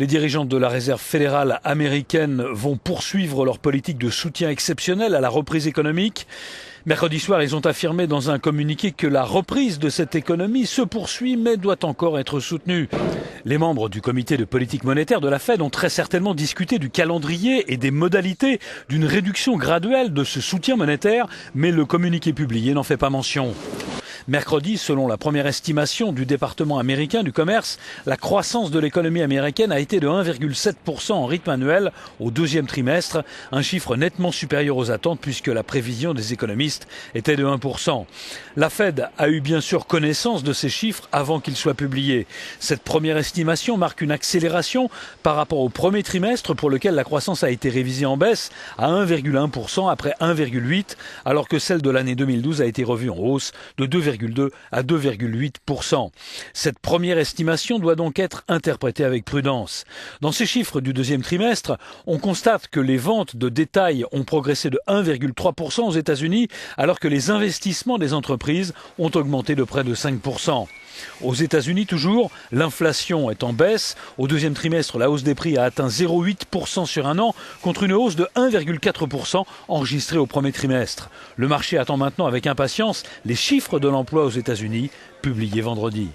Les dirigeants de la Réserve fédérale américaine vont poursuivre leur politique de soutien exceptionnel à la reprise économique. Mercredi soir, ils ont affirmé dans un communiqué que la reprise de cette économie se poursuit mais doit encore être soutenue. Les membres du comité de politique monétaire de la Fed ont très certainement discuté du calendrier et des modalités d'une réduction graduelle de ce soutien monétaire, mais le communiqué publié n'en fait pas mention. Mercredi, selon la première estimation du département américain du commerce, la croissance de l'économie américaine a été de 1,7% en rythme annuel au deuxième trimestre, un chiffre nettement supérieur aux attentes puisque la prévision des économistes était de 1%. La Fed a eu bien sûr connaissance de ces chiffres avant qu'ils soient publiés. Cette première estimation marque une accélération par rapport au premier trimestre pour lequel la croissance a été révisée en baisse à 1,1% après 1,8%, alors que celle de l'année 2012 a été revue en hausse de 2,2 à 2,8%. Cette première estimation doit donc être interprétée avec prudence. Dans ces chiffres du deuxième trimestre, on constate que les ventes de détail ont progressé de 1,3% aux États-Unis, alors que les investissements des entreprises ont augmenté de près de 5%. Aux États-Unis toujours, l'inflation est en baisse. Au deuxième trimestre, la hausse des prix a atteint 0,8% sur un an, contre une hausse de 1,4% enregistrée au premier trimestre. Le marché attend maintenant avec impatience les chiffres de l'emploi aux États-Unis, publiés vendredi.